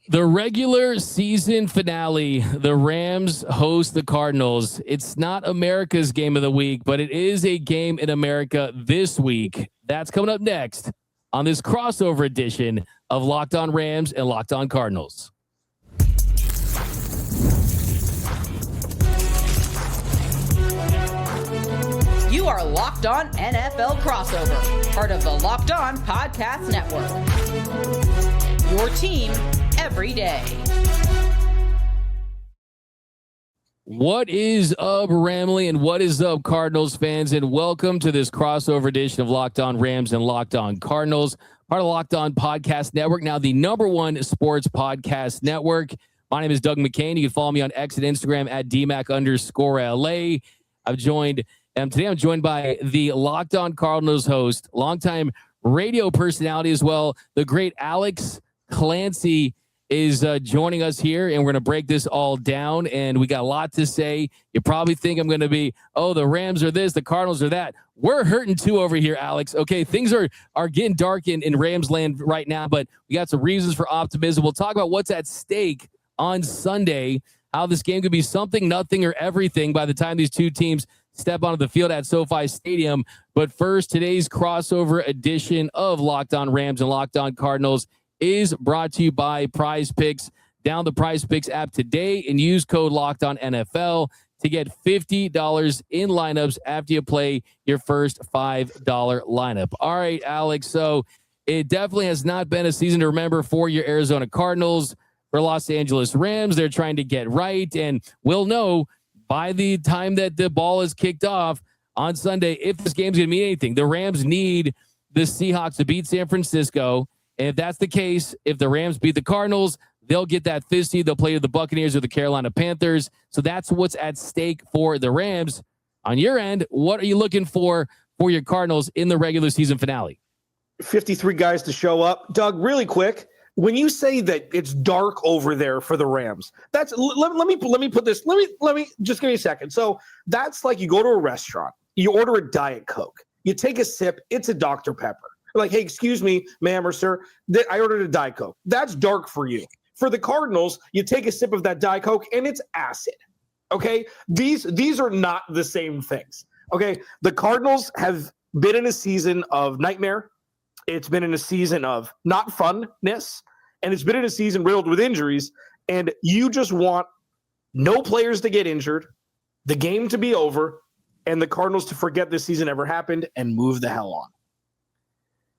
The regular season finale, the Rams host the Cardinals. It's not America's game of the week, but it is a game in America this week. That's coming up next on this crossover edition of Locked On Rams and Locked On Cardinals. You are Locked On NFL Crossover, part of the Locked On Podcast Network. Your team every day. What is up, Ramley, and what is up, Cardinals fans? And welcome to this crossover edition of Locked On Rams and Locked On Cardinals, part of the Locked On Podcast Network, now the #1 sports podcast network. My name is Doug McCain. You can follow me on X and Instagram at DMac_LA. Today I'm joined by the Locked On Cardinals host, longtime radio personality as well, the great Alex Clancy is joining us here, and we're going to break this all down, and we got a lot to say. You probably think I'm going to be, the Rams are this, the Cardinals are that. We're hurting too over here, Alex. Okay, things are getting dark in Rams land right now, but we got some reasons for optimism. We'll talk about what's at stake on Sunday, how this game could be something, nothing, or everything by the time these two teams step onto the field at SoFi Stadium. But first, today's crossover edition of Locked On Rams and Locked On Cardinals is brought to you by Prize Picks. Download the Prize Picks app today and use code Locked On NFL to get $50 in lineups after you play your first $5 lineup. All right, Alex. So it definitely has not been a season to remember for your Arizona Cardinals. For Los Angeles Rams, they're trying to get right, and we'll know by the time that the ball is kicked off on Sunday if this game's going to mean anything. The Rams need the Seahawks to beat San Francisco. And if that's the case, if the Rams beat the Cardinals, they'll get that fifth seed. They'll play the Buccaneers or the Carolina Panthers. So that's what's at stake for the Rams. On your end, what are you looking for your Cardinals in the regular season finale? 53 guys to show up. Doug, really quick, when you say that it's dark over there for the Rams, that's let me put this. Let me just give me a second. So that's like you go to a restaurant, you order a Diet Coke, you take a sip, it's a Dr. Pepper. Like, hey, excuse me, ma'am or sir, I ordered a Diet Coke. That's dark for you. For the Cardinals, you take a sip of that Diet Coke and it's acid. Okay? These are not the same things. Okay? The Cardinals have been in a season of nightmare. It's been in a season of not funness, and it's been in a season riddled with injuries, and you just want no players to get injured, the game to be over, and the Cardinals to forget this season ever happened and move the hell on.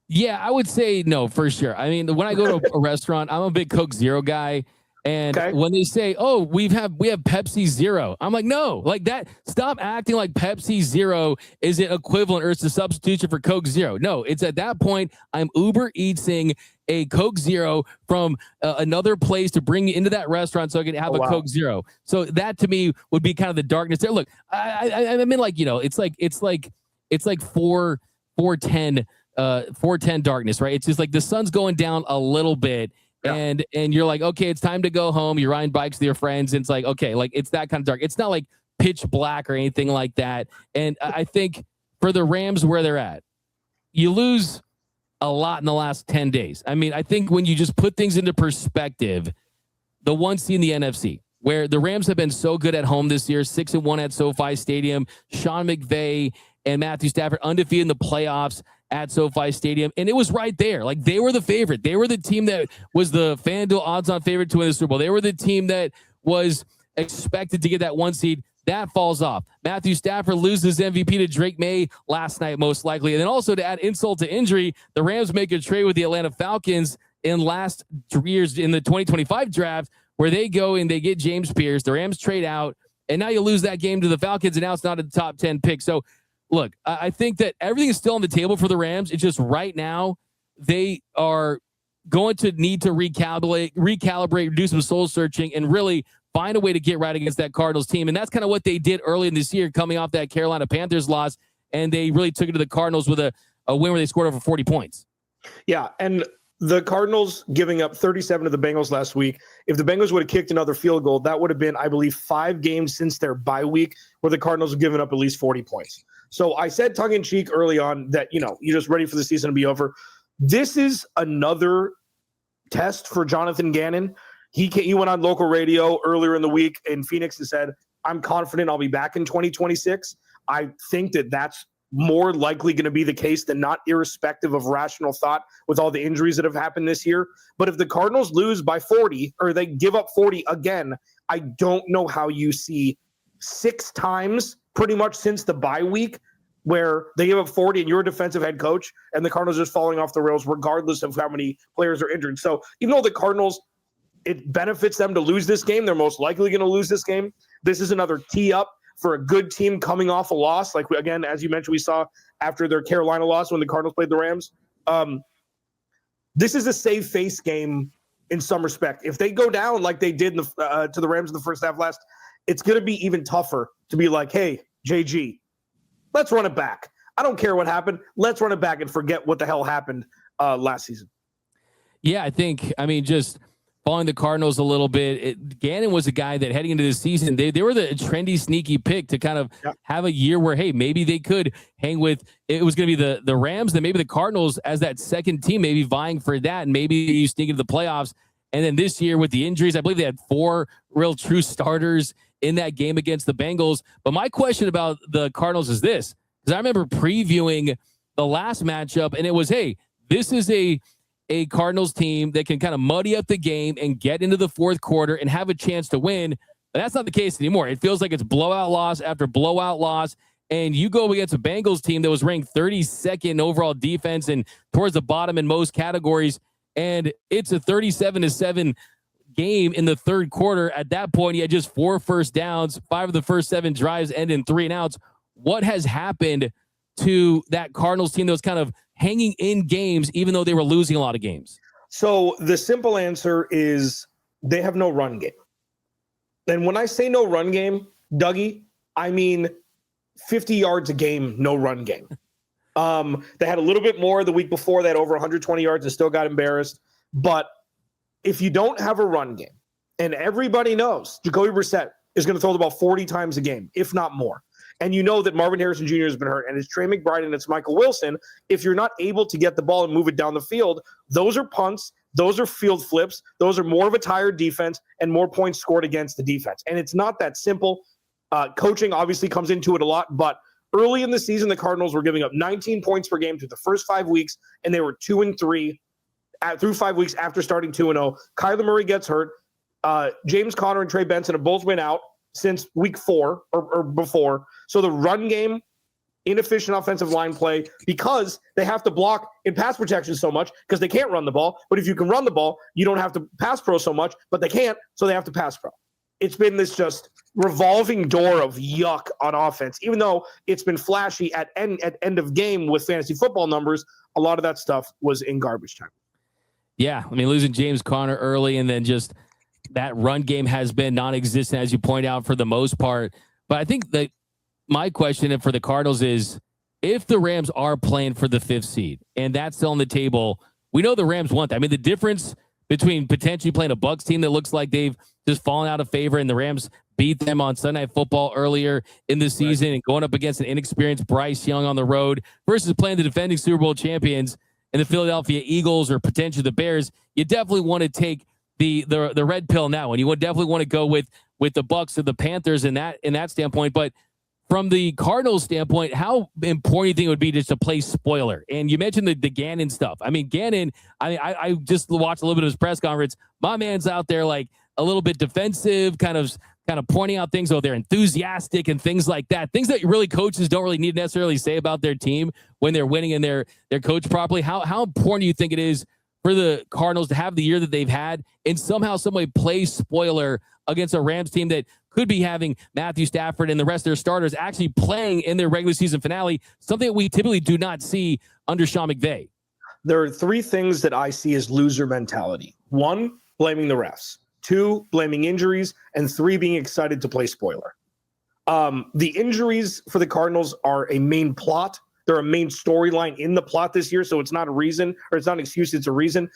Yeah, I would say no, for sure. I mean, when I go to a restaurant, I'm a big Coke Zero guy. And when they say, we have Pepsi Zero, I'm like, no, like that. Stop acting like Pepsi Zero is an equivalent or it's a substitution for Coke Zero. No, it's at that point, I'm Uber Eatsing a Coke Zero from another place to bring you into that restaurant so I can have a Coke Zero. So that to me would be kind of the darkness there. Look, I mean, like, it's like 410 darkness, right? It's just like the sun's going down a little bit, and you're like, okay, it's time to go home. You're riding bikes with your friends, and it's like, okay, like it's that kind of dark. It's not like pitch black or anything like that. And I think for the Rams, where they're at, you lose a lot in the last 10 days. I mean, I think when you just put things into perspective, the one seed in the NFC, where the Rams have been so good at home this year, 6-1 at SoFi Stadium, Sean McVay and Matthew Stafford undefeated in the playoffs at SoFi Stadium, and it was right there. Like, they were the favorite. They were the team that was the FanDuel odds-on favorite to win the Super Bowl. They were the team that was expected to get that one seed. That falls off. Matthew Stafford loses MVP to Drake May last night, most likely. And then also, to add insult to injury, the Rams make a trade with the Atlanta Falcons in last 3 years in the 2025 draft, where they go and they get James Pierce. The Rams trade out, and now you lose that game to the Falcons, and now it's not a top 10 pick. So, look, I think that everything is still on the table for the Rams. It's just right now they are going to need to recalibrate, do some soul searching, and really find a way to get right against that Cardinals team. And that's kind of what they did early in this year, coming off that Carolina Panthers loss, and they really took it to the Cardinals with a win where they scored over 40 points. Yeah, and the Cardinals giving up 37 to the Bengals last week. If the Bengals would have kicked another field goal, that would have been, I believe, 5 games since their bye week where the Cardinals have given up at least 40 points. So I said tongue-in-cheek early on that, you're just ready for the season to be over. This is another test for Jonathan Gannon. He went on local radio earlier in the week in Phoenix and said, I'm confident I'll be back in 2026. I think that that's more likely going to be the case than not, irrespective of rational thought with all the injuries that have happened this year. But if the Cardinals lose by 40 or they give up 40 again, I don't know how you see 6 times pretty much since the bye week where they give up 40 and you're a defensive head coach and the Cardinals are just falling off the rails regardless of how many players are injured. So even though the Cardinals, it benefits them to lose this game, they're most likely going to lose this game. This is another tee up for a good team coming off a loss. Like, again, as you mentioned, we saw after their Carolina loss when the Cardinals played the Rams. This is a save face game in some respect. If they go down like they did to the Rams in the first half last, it's going to be even tougher to be like, hey, JG, let's run it back. I don't care what happened. Let's run it back and forget what the hell happened last season. Yeah, I mean, just following the Cardinals a little bit, Gannon was a guy that heading into the season, they were the trendy, sneaky pick to kind of have a year where, hey, maybe they could hang with, it was going to be the Rams, then maybe the Cardinals as that second team, maybe vying for that, and maybe you sneak into the playoffs. And then this year with the injuries, I believe they had 4 real true starters in that game against the Bengals. But my question about the Cardinals is this, because I remember previewing the last matchup, and it was, hey, this is a Cardinals team that can kind of muddy up the game and get into the fourth quarter and have a chance to win. But that's not the case anymore. It feels like it's blowout loss after blowout loss. And you go against a Bengals team that was ranked 32nd overall defense and towards the bottom in most categories. And it's a 37-7 game in the third quarter. At that point, you had just 4 first downs, 5 of the first 7 drives end in 3 and outs. What has happened to that Cardinals team that was kind of hanging in games, even though they were losing a lot of games? So the simple answer is they have no run game. And when I say no run game, Dougie, I mean 50 yards a game, no run game. They had a little bit more the week before. They had over 120 yards and still got embarrassed. But if you don't have a run game, and everybody knows Jacoby Brissett is going to throw the ball 40 times a game, if not more, and you know that Marvin Harrison Jr. has been hurt, and it's Trey McBride and it's Michael Wilson, if you're not able to get the ball and move it down the field, those are punts, those are field flips, those are more of a tired defense and more points scored against the defense. And it's not that simple. Coaching obviously comes into it a lot, but early in the season, the Cardinals were giving up 19 points per game through the first 5 weeks, and they were 2-3 through 5 weeks after starting 2-0. Kyler Murray gets hurt. James Conner and Trey Benson have both been out since week 4 or before. So the run game, inefficient offensive line play, because they have to block in pass protection so much because they can't run the ball. But if you can run the ball, you don't have to pass pro so much, but they can't, so they have to pass pro. It's been this just revolving door of yuck on offense. Even though it's been flashy at end of game with fantasy football numbers, a lot of that stuff was in garbage time. Yeah, I mean, losing James Conner early and then just that run game has been non-existent, as you point out, for the most part. But I think that my question for the Cardinals is, if the Rams are playing for the 5th seed and that's still on the table, we know the Rams want that. I mean, the difference between potentially playing a Bucs team that looks like they've just fallen out of favor and the Rams beat them on Sunday Night Football earlier in the season, and going up against an inexperienced Bryce Young on the road versus playing the defending Super Bowl champions and the Philadelphia Eagles or potentially the Bears, you definitely want to take the red pill now, and you would definitely want to go with the Bucs or the Panthers in that standpoint. But from the Cardinals standpoint, how important do you think it would be just to play spoiler? And you mentioned the Gannon stuff. I mean, Gannon, I just watched a little bit of his press conference. My man's out there like a little bit defensive, kind of pointing out things. Oh, they're enthusiastic and things like that. Things that really coaches don't really need to necessarily say about their team when they're winning and they're coached properly. How important do you think it is for the Cardinals to have the year that they've had and somehow, some way play spoiler against a Rams team that could be having Matthew Stafford and the rest of their starters actually playing in their regular season finale, something that we typically do not see under Sean McVay? There are 3 things that I see as loser mentality. 1, blaming the refs. 2, blaming injuries. And 3, being excited to play spoiler. The injuries for the Cardinals are a main plot. They're a main storyline in the plot this year, so it's not a reason, or it's not an excuse, it's a reason.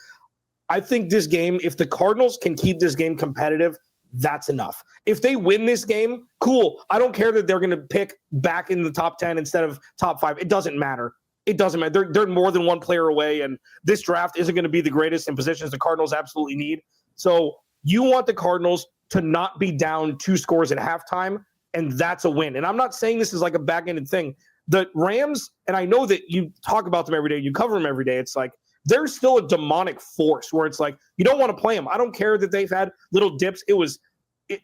I think this game, if the Cardinals can keep this game competitive, that's enough. If they win this game, cool. I don't care that they're going to pick back in the top 10 instead of top 5. It doesn't matter. It doesn't matter. They're more than one player away, and this draft isn't going to be the greatest in positions the Cardinals absolutely need. So You want the Cardinals to not be down 2 scores at halftime, and that's a win. And I'm not saying this is like a back-ended thing. The Rams, and I know that you talk about them every day, you cover them every day. It's like they're still a demonic force where it's like you don't want to play them. I don't care that they've had little dips. It was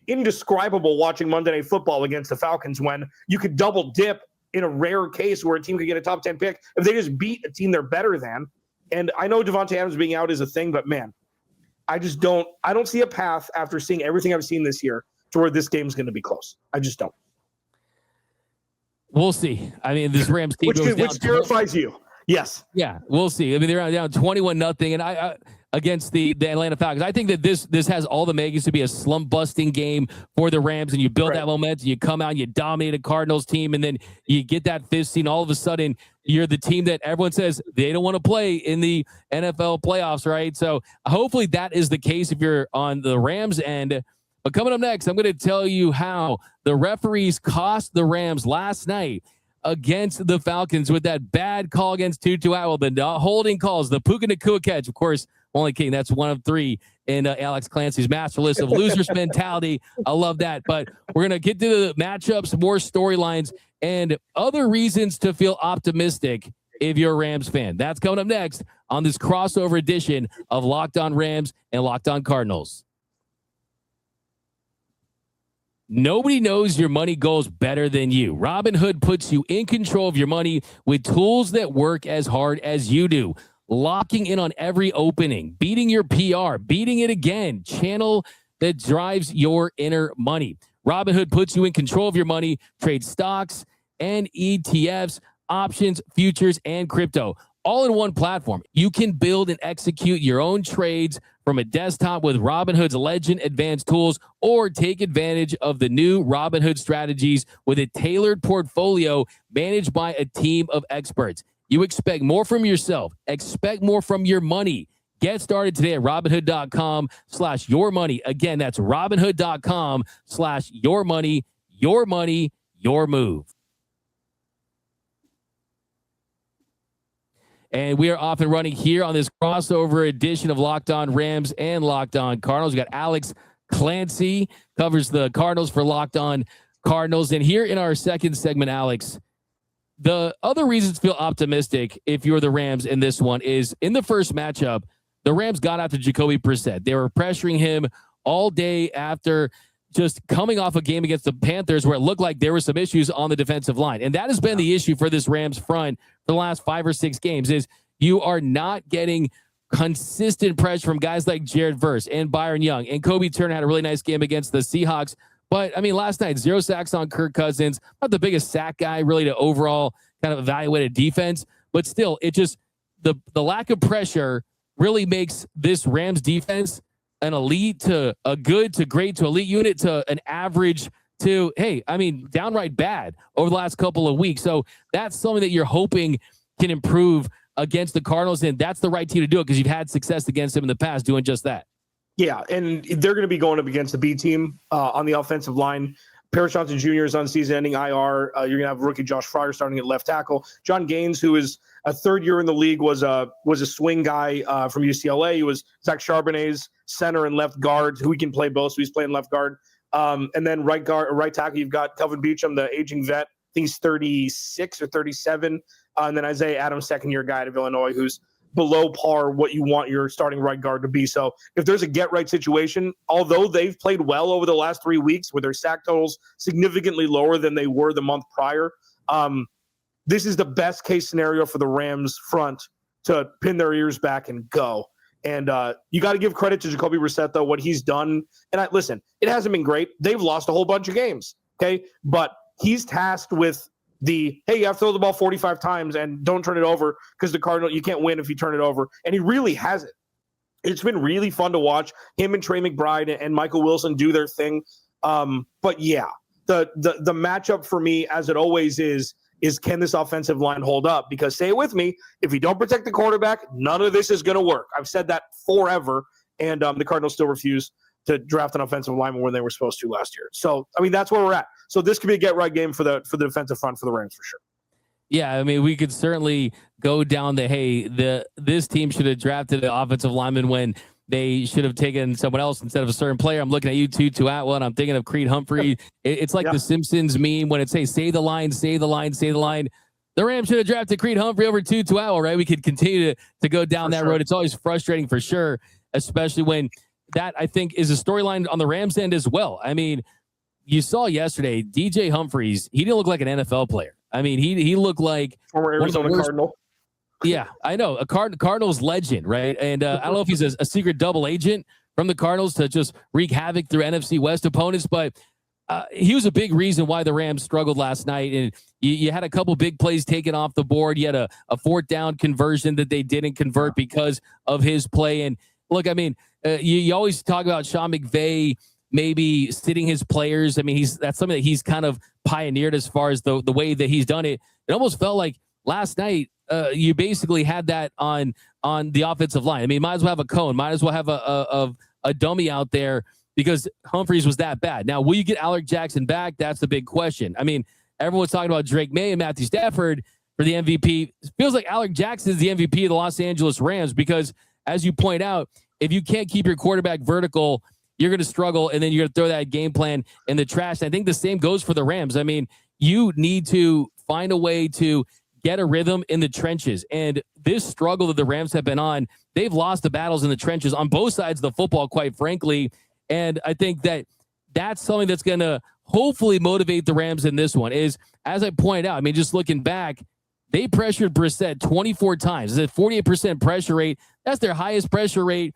indescribable watching Monday Night Football against the Falcons when you could double dip in a rare case where a team could get a top 10 pick if they just beat a team they're better than. And I know Devontae Adams being out is a thing, but man, I don't see a path after seeing everything I've seen this year to where this game's going to be close. I just don't. We'll see. I mean, this Rams team which terrifies you. Yes. Yeah, we'll see. I mean, they're down 21-0, and I against the Atlanta Falcons. I think that this has all the makings to be a slump busting game for the Rams, and you build that momentum. You come out, and you dominate a Cardinals team, and then you get that fifth seed. All of a sudden, you're the team that everyone says they don't want to play in the NFL playoffs, right? So hopefully that is the case if you're on the Rams end. But coming up next, I'm going to tell you how the referees cost the Rams last night against the Falcons with that bad call against Tutu Atwell, the holding calls, the Puka Nacua catch. Of course, only king. That's one of 3 in Alex Clancy's master list of losers mentality. I love that. But we're going to get to the matchups, more storylines, and other reasons to feel optimistic if you're a Rams fan. That's coming up next on this crossover edition of Locked On Rams and Locked On Cardinals. Nobody knows your money goals better than you. Robinhood puts you in control of your money with tools that work as hard as you do. Locking in on every opening, beating your PR, beating it again, channel that drives your inner money. Robinhood puts you in control of your money, trade stocks and ETFs, options, futures, and crypto, all in one platform. You can build and execute your own trades from a desktop with Robinhood's Legend Advanced tools, or take advantage of the new Robinhood strategies with a tailored portfolio managed by a team of experts. You expect more from yourself. Expect more from your money. Get started today at Robinhood.com/yourmoney. Again, that's Robinhood.com/yourmoney. Your money, your move. And we are off and running here on this crossover edition of Locked On Rams and Locked On Cardinals. We got Alex Clancy, covers the Cardinals for Locked On Cardinals. And here in our second segment, Alex, the other reasons to feel optimistic if you're the Rams in this one is in the first matchup, the Rams got after Jacoby Brissett. They were pressuring him all day after just coming off a game against the Panthers where it looked like there were some issues on the defensive line. And that has been the issue for this Rams front for the last 5 or 6 games is you are not getting consistent pressure from guys like Jared Verse and Byron Young. And Kobe Turner had a really nice game against the Seahawks. But, I mean, last night, 0 sacks on Kirk Cousins. Not the biggest sack guy really to overall kind of evaluate a defense. But still, it just the lack of pressure really makes this Rams defense an elite to a good to great to elite unit to an average to, hey, I mean, downright bad over the last couple of weeks. So that's something that you're hoping can improve against the Cardinals. And that's the right team to do it because you've had success against them in the past doing just that. Yeah, and they're going to be going up against the B team on the offensive line. Paris Johnson Jr. is on season-ending IR. You're going to have rookie Josh Fryer starting at left tackle. John Gaines, who is a third year in the league, was a swing guy from UCLA. He was Zach Charbonnet's center and left guard, who he can play both, so he's playing left guard. And then right tackle, you've got Kelvin Beachum, the aging vet. I think he's 36 or 37. And then Isaiah Adams, second-year guy out of Illinois, who's below par what you want your starting right guard to be. So if there's a get-right situation, although they've played well over the last 3 weeks with their sack totals significantly lower than they were the month prior, this is the best-case scenario for the Rams front to pin their ears back and go. And you got to give credit to Jacoby Brissett, though, what he's done. And listen, it hasn't been great. They've lost a whole bunch of games, okay? But he's tasked with hey, you have to throw the ball 45 times and don't turn it over because the Cardinals, you can't win if you turn it over. And he really hasn't. It's been really fun to watch him and Trey McBride and Michael Wilson do their thing. But yeah, the matchup for me, as it always is can this offensive line hold up? Because say it with me, if you don't protect the quarterback, none of this is going to work. I've said that forever. And the Cardinals still refuse to draft an offensive lineman when they were supposed to last year. So, I mean, that's where we're at. So this could be a get-right game for the defensive front for the Rams for sure. Yeah, I mean, we could certainly go down this team should have drafted an offensive lineman when they should have taken someone else instead of a certain player. I'm looking at you, Tutu Atwell, and I'm thinking of Creed Humphrey. It's like the Simpsons meme when it says, say the line, say the line, say the line. The Rams should have drafted Creed Humphrey over Tutu Atwell, right? We could continue to go down that road. It's always frustrating for sure, especially when that, I think, is a storyline on the Rams end as well. I mean, you saw yesterday, DJ Humphries, he didn't look like an NFL player. I mean, he looked like former Arizona Cardinal. Yeah, I know. A Cardinals legend, right? And I don't know if he's a secret double agent from the Cardinals to just wreak havoc through NFC West opponents, but he was a big reason why the Rams struggled last night. And you had a couple big plays taken off the board. You had a 4th down conversion that they didn't convert because of his play. And look, I mean, you always talk about Sean McVay maybe sitting his players. I mean, that's something that he's kind of pioneered as far as the way that he's done it. It almost felt like last night, you basically had that on the offensive line. I mean, might as well have a cone, might as well have a dummy out there because Humphries was that bad. Now, will you get Alec Jackson back? That's the big question. I mean, everyone's talking about Drake May and Matthew Stafford for the MVP. It feels like Alec Jackson is the MVP of the Los Angeles Rams because, as you point out, if you can't keep your quarterback vertical, you're going to struggle, and then you're going to throw that game plan in the trash. And I think the same goes for the Rams. I mean, you need to find a way to get a rhythm in the trenches. And this struggle that the Rams have been on, they've lost the battles in the trenches on both sides of the football, quite frankly. And I think that that's something that's going to hopefully motivate the Rams in this one is, as I pointed out, I mean, just looking back, they pressured Brissett 24 times. It's a 48% pressure rate. That's their highest pressure rate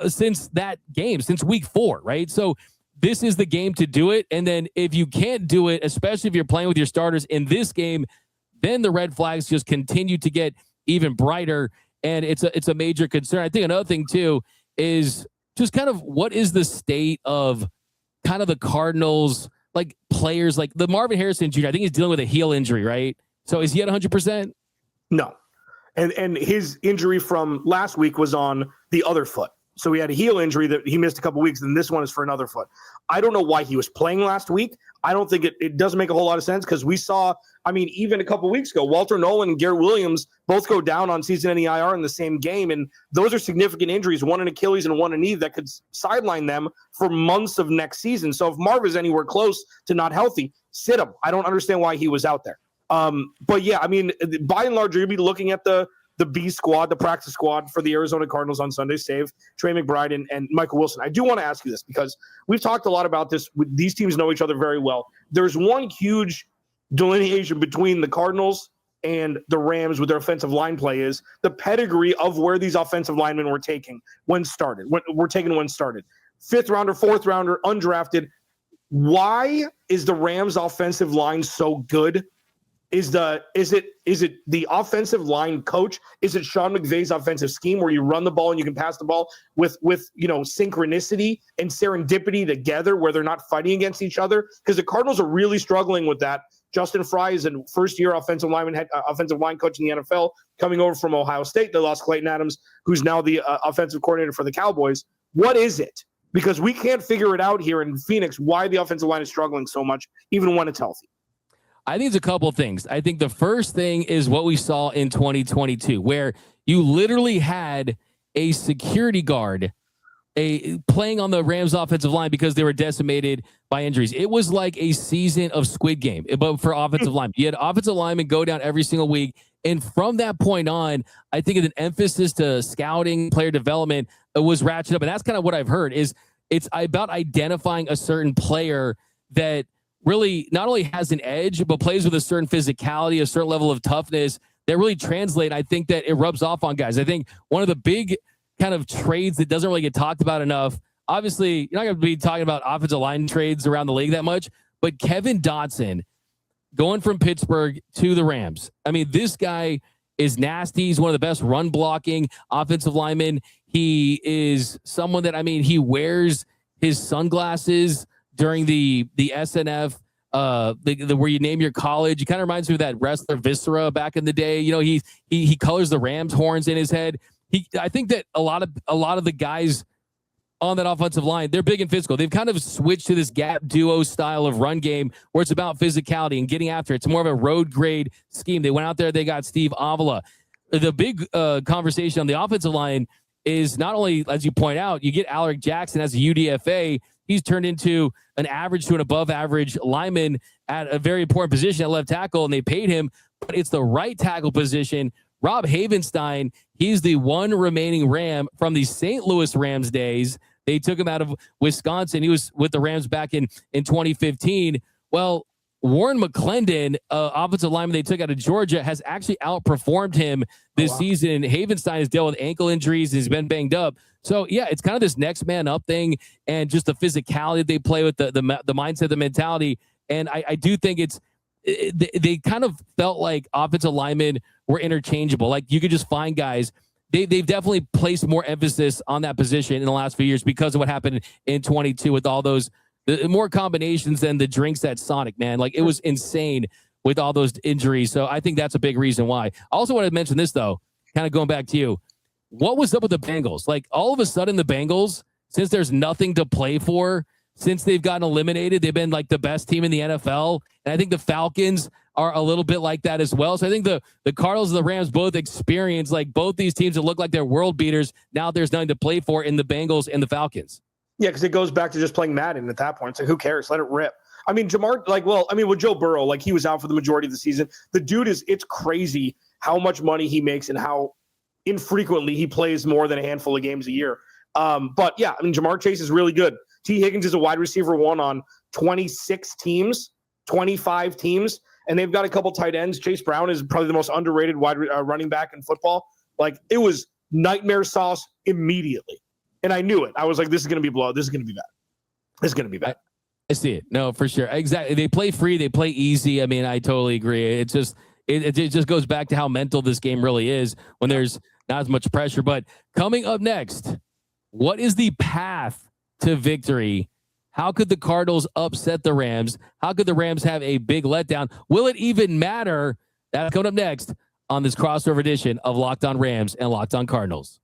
since that game, since week 4, right? So this is the game to do it. And then if you can't do it, especially if you're playing with your starters in this game, then the red flags just continue to get even brighter, and it's a major concern. I think another thing too is just kind of what is the state of kind of the Cardinals, like players, like the Marvin Harrison Jr. I think he's dealing with a heel injury, right? So is he at 100%? No, and his injury from last week was on the other foot. So he had a heel injury that he missed a couple weeks, and this one is for another foot. I don't know why he was playing last week. I don't think it doesn't make a whole lot of sense because we saw, I mean, even a couple weeks ago, Walter Nolan and Garrett Williams both go down on season-ending IR in the same game, and those are significant injuries, one an Achilles and one a knee that could sideline them for months of next season. So if Marv is anywhere close to not healthy, sit him. I don't understand why he was out there. But yeah, I mean, by and large, you're going to be looking at the B squad, the practice squad for the Arizona Cardinals on Sunday, save Trey McBride and Michael Wilson. I do want to ask you this because we've talked a lot about this. These teams know each other very well. There's one huge delineation between the Cardinals and the Rams with their offensive line play is the pedigree of where these offensive linemen were taken when started. Fifth rounder, fourth rounder, undrafted. Why is the Rams offensive line so good? Is it the offensive line coach? Is it Sean McVay's offensive scheme where you run the ball and you can pass the ball with synchronicity and serendipity together where they're not fighting against each other? Because the Cardinals are really struggling with that. Justin Fry is a first-year offensive line coach in the NFL coming over from Ohio State. They lost Clayton Adams, who's now the offensive coordinator for the Cowboys. What is it? Because we can't figure it out here in Phoenix why the offensive line is struggling so much, even when it's healthy. I think it's a couple of things. I think the first thing is what we saw in 2022, where you literally had a security guard playing on the Rams offensive line because they were decimated by injuries. It was like a season of Squid Game, but for offensive linemen. You had offensive linemen go down every single week. And from that point on, I think an emphasis to scouting, player development was ratcheted up. And that's kind of what I've heard is it's about identifying a certain player that really not only has an edge, but plays with a certain physicality, a certain level of toughness that really translate. I think that it rubs off on guys. I think one of the big kind of trades that doesn't really get talked about enough, obviously you're not going to be talking about offensive line trades around the league that much, but Kevin Dotson going from Pittsburgh to the Rams. I mean, this guy is nasty. He's one of the best run blocking offensive linemen. He is someone that, I mean, he wears his sunglasses during the SNF, where you name your college. He kind of reminds me of that wrestler Viscera back in the day. You know, he colors the Rams horns in his head. I think that a lot of the guys on that offensive line, they're big and physical. They've kind of switched to this gap duo style of run game where it's about physicality and getting after it. It's more of a road grade scheme. They went out there, they got Steve Avila. The big conversation on the offensive line is not only, as you point out, you get Alaric Jackson as a UDFA. He's turned into an average to an above average lineman at a very important position at left tackle, and they paid him, but it's the right tackle position. Rob Havenstein, he's the one remaining Ram from the St. Louis Rams days. They took him out of Wisconsin. He was with the Rams back in 2015. Well, Warren McClendon, offensive lineman they took out of Georgia, has actually outperformed him this season. Havenstein has dealt with ankle injuries. He's been banged up. So, yeah, it's kind of this next man up thing and just the physicality they play with, the mindset, the mentality. And I do think they kind of felt like offensive linemen were interchangeable. Like you could just find guys. They've definitely placed more emphasis on that position in the last few years because of what happened in 22 with all those more combinations than the drinks at Sonic, man. Like it was insane with all those injuries. So I think that's a big reason why. I also want to mention this, though, kind of going back to you. What was up with the Bengals? Like all of a sudden the Bengals, since there's nothing to play for, since they've gotten eliminated, they've been like the best team in the NFL. And I think the Falcons are a little bit like that as well. So I think the Cardinals and the Rams both experience like both these teams that look like they're world beaters. Now there's nothing to play for in the Bengals and the Falcons. Yeah, because it goes back to just playing Madden at that point. It's like, who cares? Let it rip. I mean, with Joe Burrow, like he was out for the majority of the season. The dude it's crazy how much money he makes and how infrequently he plays more than a handful of games a year. But yeah, I mean, Jamar Chase is really good. T. Higgins is a wide receiver 1 on 26 teams, 25 teams, and they've got a couple tight ends. Chase Brown is probably the most underrated running back in football. Like it was nightmare sauce immediately. And I knew it. I was like, this is going to be blowout. This is going to be bad. This is going to be bad. I see it. No, for sure. Exactly. They play free. They play easy. I mean, I totally agree. It's just, it just goes back to how mental this game really is when there's not as much pressure. But coming up next, what is the path to victory? How could the Cardinals upset the Rams? How could the Rams have a big letdown? Will it even matter? That's coming up next on this crossover edition of Locked On Rams and Locked On Cardinals.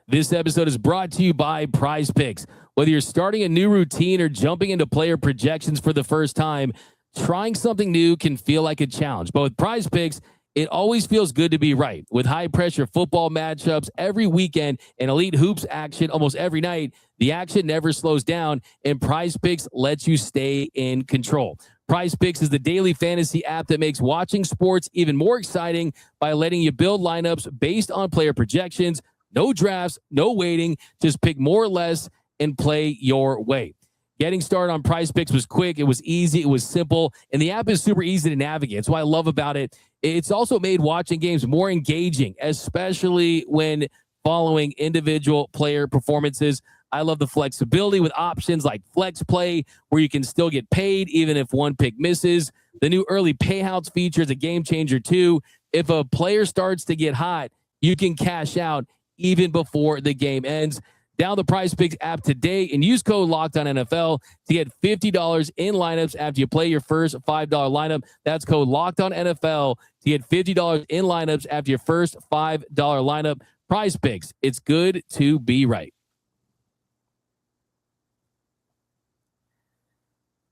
This episode is brought to you by Prize Picks. Whether you're starting a new routine or jumping into player projections for the first time, trying something new can feel like a challenge. But with Prize Picks, it always feels good to be right. With high-pressure football matchups every weekend and elite hoops action almost every night, the action never slows down, and Prize Picks lets you stay in control. Prize Picks is the daily fantasy app that makes watching sports even more exciting by letting you build lineups based on player projections. No drafts, no waiting, just pick more or less and play your way. Getting started on Prize Picks was quick, it was easy, it was simple, and the app is super easy to navigate. That's what I love about it. It's also made watching games more engaging, especially when following individual player performances. I love the flexibility with options like Flex Play, where you can still get paid even if one pick misses. The new early payouts feature is a game changer too. If a player starts to get hot, you can cash out even before the game ends. Download the Prize Picks app today and use code LOCKEDONNFL to get $50 in lineups after you play your first $5 lineup. That's code LOCKEDONNFL to get $50 in lineups after your first $5 lineup. Prize Picks. It's good to be right.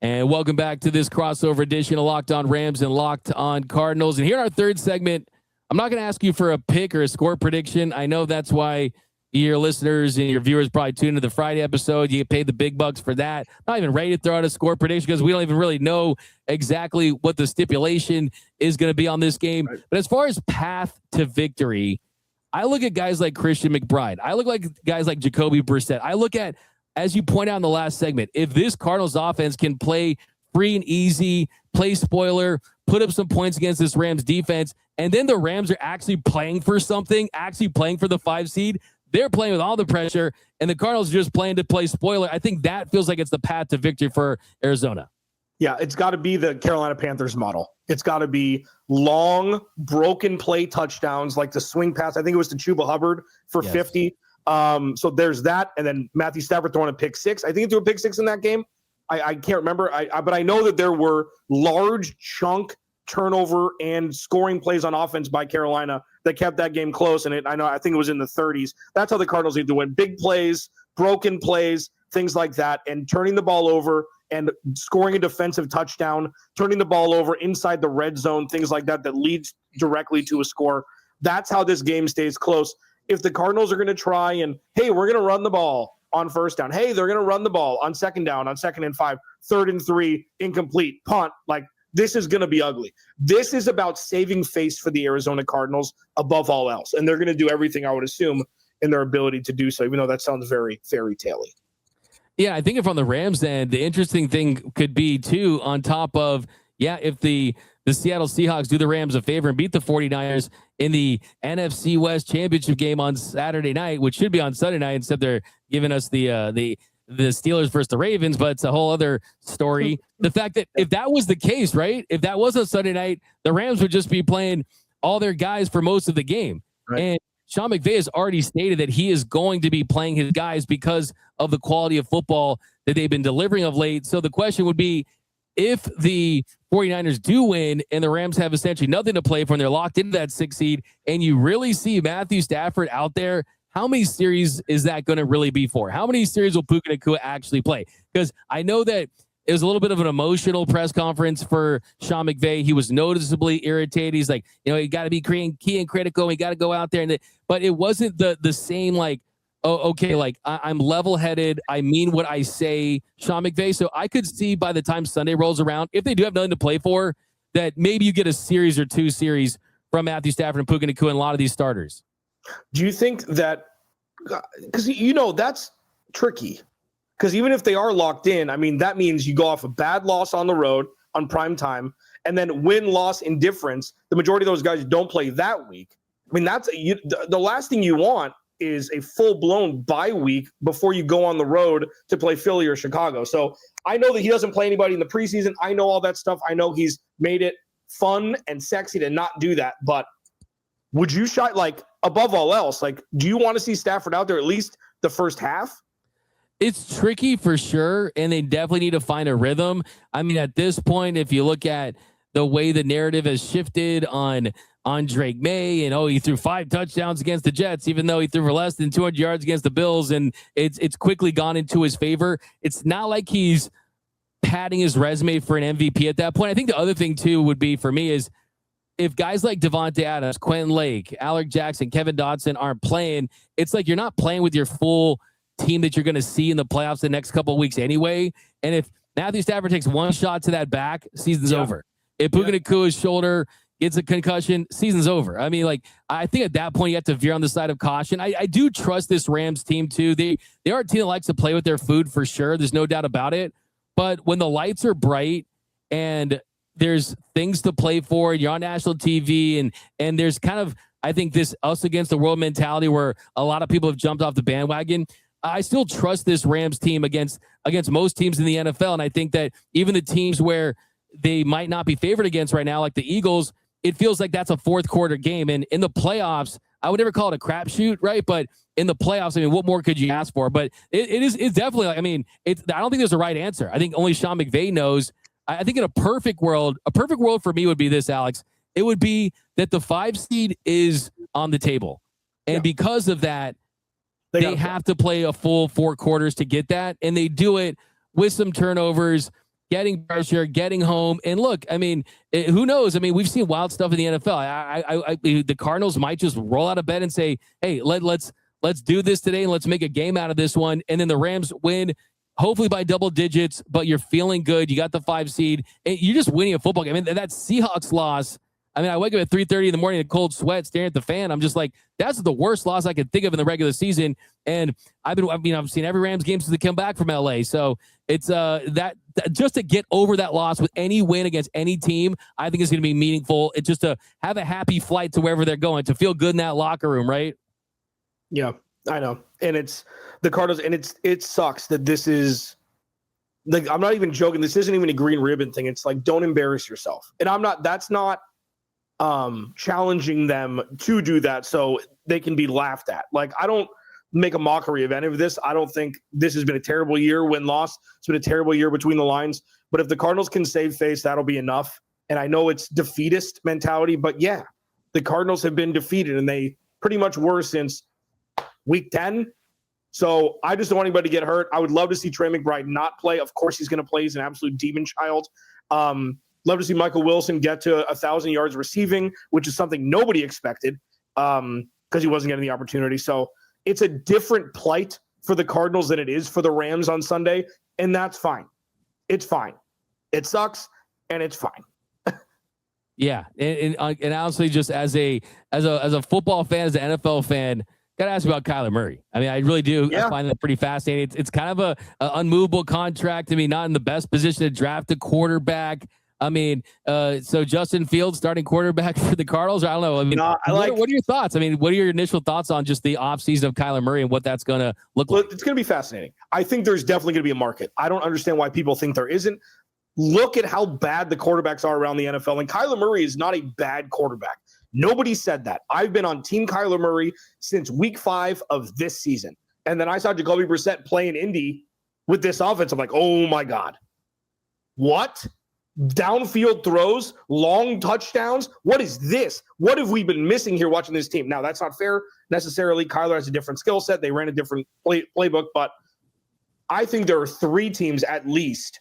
And welcome back to this crossover edition of Locked On Rams and Locked On Cardinals. And here in our third segment, I'm not going to ask you for a pick or a score prediction. I know that's why your listeners and your viewers probably tune into the Friday episode. You get paid the big bucks for that. Not even ready to throw out a score prediction because we don't even really know exactly what the stipulation is going to be on this game. Right. But as far as path to victory, I look at guys like Christian McBride. I look like guys like Jacoby Brissett. I look at, as you point out in the last segment, if this Cardinals offense can play free and easy, play spoiler, put up some points against this Rams defense, and then the Rams are actually playing for something, actually playing for the 5 seed, they're playing with all the pressure, and the Cardinals are just playing to play spoiler. I think that feels like it's the path to victory for Arizona. Yeah, it's got to be the Carolina Panthers model. It's got to be long, broken play touchdowns like the swing pass. I think it was to Chuba Hubbard for 50. So there's that, and then Matthew Stafford throwing a pick 6. I think he threw a pick 6 in that game. I can't remember, but I know that there were large chunk turnover and scoring plays on offense by Carolina that kept that game close. And I think it was in the 30s. That's how the Cardinals need to win. Big plays, broken plays, things like that, and turning the ball over and scoring a defensive touchdown, turning the ball over inside the red zone, things like that leads directly to a score. That's how this game stays close. If the Cardinals are going to try and, hey, we're going to run the ball on first down. Hey, they're going to run the ball on second down, on 2nd and 5, 3rd and 3, incomplete, punt. Like, this is going to be ugly. This is about saving face for the Arizona Cardinals above all else. And they're going to do everything, I would assume, in their ability to do so, even though that sounds very fairy tale-y. Yeah, I think if on the Rams end, the interesting thing could be, too, on top of, if the Seattle Seahawks do the Rams a favor and beat the 49ers in the NFC West championship game on Saturday night, which should be on Sunday night, instead they're giving us the Steelers versus the Ravens, but it's a whole other story. The fact that if that was the case, right, if that was a Sunday night, the Rams would just be playing all their guys for most of the game. Right. And Sean McVay has already stated that he is going to be playing his guys because of the quality of football that they've been delivering of late. So the question would be, if the 49ers do win and the Rams have essentially nothing to play for and they're locked into that 6th seed, and you really see Matthew Stafford out there, how many series is that going to really be for? How many series will Puka Nacua actually play? Because I know that it was a little bit of an emotional press conference for Sean McVay. He was noticeably irritated. He's like, you got to be key and critical. We got to go out there. But it wasn't the same, like, oh, okay, like I'm level-headed. I mean what I say, Sean McVay. So I could see by the time Sunday rolls around, if they do have nothing to play for, that maybe you get a series or 2 series from Matthew Stafford and Puka Nacua and a lot of these starters. Do you think that, because that's tricky, because even if they are locked in, I mean, that means you go off a bad loss on the road on prime time, and then win-loss indifference, the majority of those guys don't play that week. I mean, the last thing you want is a full-blown bye week before you go on the road to play Philly or Chicago. So I know that he doesn't play anybody in the preseason. I know all that stuff. I know he's made it fun and sexy to not do that, but would you above all else, do you want to see Stafford out there at least the first half? It's tricky for sure, and they definitely need to find a rhythm. I mean, at this point, if you look at the way the narrative has shifted on Drake May, and he threw 5 touchdowns against the Jets, even though he threw for less than 200 yards against the Bills, and it's quickly gone into his favor. It's not like he's padding his resume for an MVP at that point. I think the other thing, too, would be for me is, if guys like Devontae Adams, Quentin Lake, Alec Jackson, Kevin Dotson aren't playing, it's like you're not playing with your full team that you're going to see in the playoffs the next couple of weeks anyway. And if Matthew Stafford takes one shot to that back, season's over. If Puka Nacua's shoulder gets a concussion, season's over. I mean, I think at that point you have to veer on the side of caution. I do trust this Rams team too. They are a team that likes to play with their food for sure. There's no doubt about it. But when the lights are bright and there's things to play for, and you're on national TV, and there's kind of, I think, this us against the world mentality where a lot of people have jumped off the bandwagon. I still trust this Rams team against most teams in the NFL. And I think that even the teams where they might not be favored against right now, like the Eagles, it feels like that's a 4th quarter game. And in the playoffs, I would never call it a crapshoot, right? But in the playoffs, I mean, what more could you ask for? But it's definitely, I don't think there's a right answer. I think only Sean McVay knows. I think in a perfect world for me would be this, Alex. It would be that the 5 seed is on the table. And because of that, they have to play a full 4 quarters to get that. And they do it with some turnovers, getting pressure, getting home. And look, I mean, who knows? I mean, we've seen wild stuff in the NFL. The Cardinals might just roll out of bed and say, hey, let's do this today and let's make a game out of this one. And then the Rams win, hopefully by double digits, but you're feeling good. You got the 5 seed. And you're just winning a football game. I mean, that Seahawks loss, I mean, I wake up at 3:30 in the morning in a cold sweat staring at the fan. I'm just like, that's the worst loss I could think of in the regular season. And I've seen every Rams game since they come back from LA. So it's that just to get over that loss with any win against any team, I think is going to be meaningful. It's just to have a happy flight to wherever they're going, to feel good in that locker room, right? Yeah, I know. And it's the Cardinals, and it sucks that this is, like, I'm not even joking. This isn't even a green ribbon thing. It's like, don't embarrass yourself. And that's not challenging them to do that so they can be laughed at. Like, I don't make a mockery of any of this. I don't think this has been a terrible year, win-loss. It's been a terrible year between the lines. But if the Cardinals can save face, that'll be enough. And I know it's defeatist mentality, but yeah, the Cardinals have been defeated, and they pretty much were since week 10. So I just don't want anybody to get hurt. I would love to see Trey McBride not play. Of course, he's going to play. He's an absolute demon child. Love to see Michael Wilson get to 1,000 yards receiving, which is something nobody expected because he wasn't getting the opportunity. So it's a different plight for the Cardinals than it is for the Rams on Sunday, and that's fine. It's fine. It sucks, and it's fine. Yeah, and honestly, just as a football fan, as an NFL fan, got to ask about Kyler Murray. I mean, I really do. Yeah. I find that pretty fascinating. It's kind of a unmovable contract. I mean, not in the best position to draft a quarterback. I mean, so Justin Fields starting quarterback for the Cardinals. I don't know. I mean, what are your thoughts? I mean, what are your initial thoughts on just the offseason of Kyler Murray and what that's going to look like? It's going to be fascinating. I think there's definitely going to be a market. I don't understand why people think there isn't. Look at how bad the quarterbacks are around the NFL, and Kyler Murray is not a bad quarterback. Nobody said that. I've been on Team Kyler Murray since week 5 of this season. And then I saw Jacoby Brissett play in Indy with this offense. I'm like, oh my God. What? Downfield throws, long touchdowns. What is this? What have we been missing here watching this team? Now, that's not fair necessarily. Kyler has a different skill set. They ran a different playbook, but I think there are 3 teams at least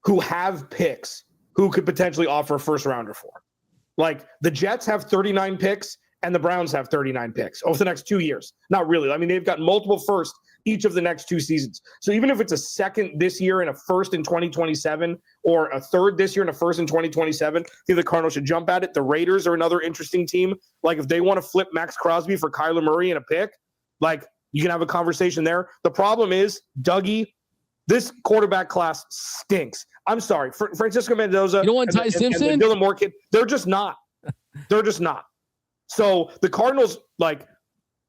who have picks who could potentially offer a first rounder for. Like the Jets have 39 picks and the Browns have 39 picks over the next 2 years. Not really. I mean, they've got multiple first each of the next 2 seasons. So even if it's a second this year and a first in 2027 or a third this year and a first in 2027, I think the Cardinals should jump at it. The Raiders are another interesting team. Like if they want to flip Max Crosby for Kyler Murray and a pick, like you can have a conversation there. The problem is, Dougie, this quarterback class stinks. I'm sorry. Francisco Mendoza. You don't want Ty Simpson? And the Dylan Moore kid, they're just not. They're just not. So the Cardinals, like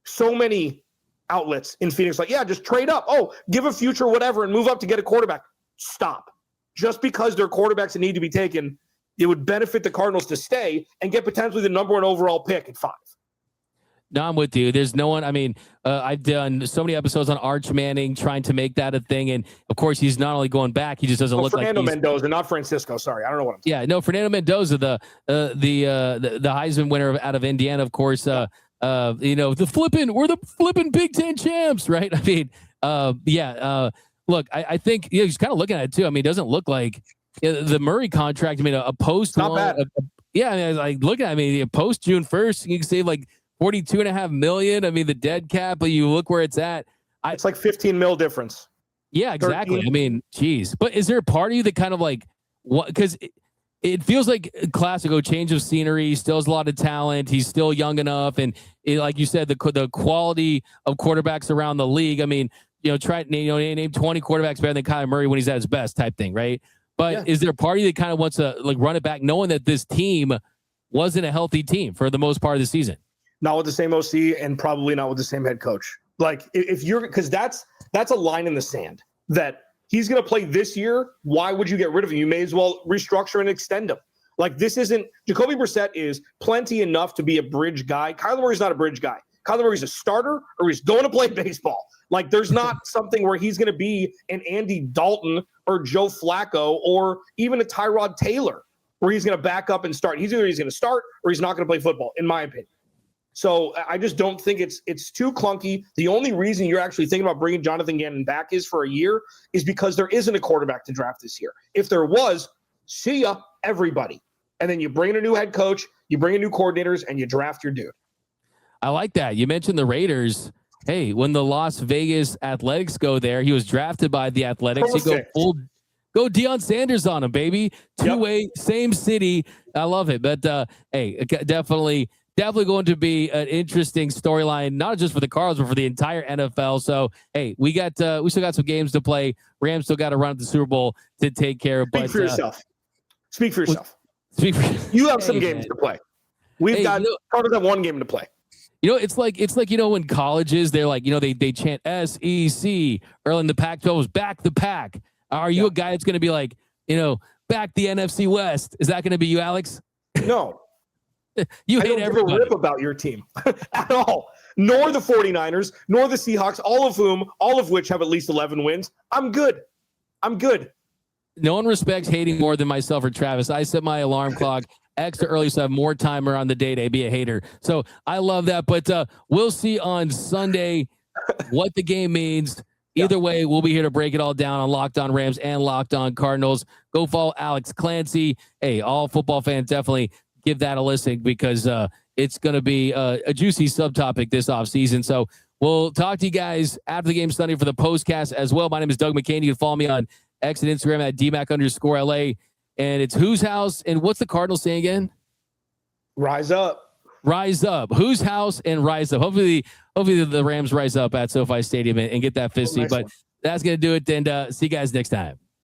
so many outlets in Phoenix, like, yeah, just trade up. Oh, give a future whatever and move up to get a quarterback. Stop. Just because they're quarterbacks that need to be taken, it would benefit the Cardinals to stay and get potentially the number 1 overall pick at 5. No, I'm with you. There's no one. I mean, I've done so many episodes on Arch Manning trying to make that a thing, and of course, he's not only going back; he just doesn't look Fernando like Mendoza, not Francisco. Sorry, I don't know what I'm saying. Yeah, no, Fernando Mendoza, the Heisman winner out of Indiana, of course. We're the flipping Big Ten champs, right? I mean, look, I think he's kind of looking at it too. I mean, it doesn't look like the Murray contract. I mean, a post not bad. Looking at a post June 1st, you can save like $42.5 million. I mean, the dead cap, but you look where it's at. It's like 15 mil difference. Yeah, exactly. 13. I mean, geez. But is there a part of you that kind of like what? Because it feels like a classic change of scenery. He still has a lot of talent. He's still young enough, and like you said, the quality of quarterbacks around the league. I mean, name 20 quarterbacks better than Kyler Murray when he's at his best, type thing, right? But is there a part of you that kind of wants to like run it back, knowing that this team wasn't a healthy team for the most part of the season? Not with the same OC and probably not with the same head coach. Like if you're, because that's a line in the sand that he's going to play this year. Why would you get rid of him? You may as well restructure and extend him. Like this isn't, Jacoby Brissett is plenty enough to be a bridge guy. Kyler Murray's not a bridge guy. Kyler Murray's a starter or he's going to play baseball. Like there's not something where he's going to be an Andy Dalton or Joe Flacco or even a Tyrod Taylor where he's going to back up and start. He's going to start or he's not going to play football, in my opinion. So I just don't think it's too clunky. The only reason you're actually thinking about bringing Jonathan Gannon back is for a year is because there isn't a quarterback to draft this year. If there was, see ya, everybody. And then you bring in a new head coach, you bring in new coordinators, and you draft your dude. I like that. You mentioned the Raiders. Hey, when the Las Vegas Athletics go there, he was drafted by the Athletics. You go Deion Sanders on him, baby. Two-way, same city. I love it. But hey, definitely going to be an interesting storyline, not just for the Cardinals, but for the entire NFL. So, hey, we still got some games to play. Rams still got to run at the Super Bowl to take care of. Speak for yourself. Speak for yourself. You have some games to play. We've got Cardinals have one game to play. It's like when colleges, they're like, they chant SEC, early in the Pac-12 was back the pack. Are you a guy that's going to be like, back the NFC West? Is that going to be you, Alex? No. You hate everybody. I don't give a rip about your team at all. Nor the 49ers, nor the Seahawks, all of which have at least 11 wins. I'm good. No one respects hating more than myself or Travis. I set my alarm clock extra early so I have more time around the day to be a hater. So I love that. But we'll see on Sunday. what the game means. Either way, we'll be here to break it all down on Locked On Rams and Locked On Cardinals. Go follow Alex Clancy. Hey, all football fans, definitely give that a listen because it's going to be a juicy subtopic this offseason. So we'll talk to you guys after the game Sunday for the postcast as well. My name is Doug McCain. You can follow me on X and Instagram at DMAC_LA. And it's whose house and what's the Cardinals saying again? Rise up. Rise up. Whose house and rise up. Hopefully the Rams rise up at SoFi Stadium and get that fist seat. But that's going to do it. And see you guys next time.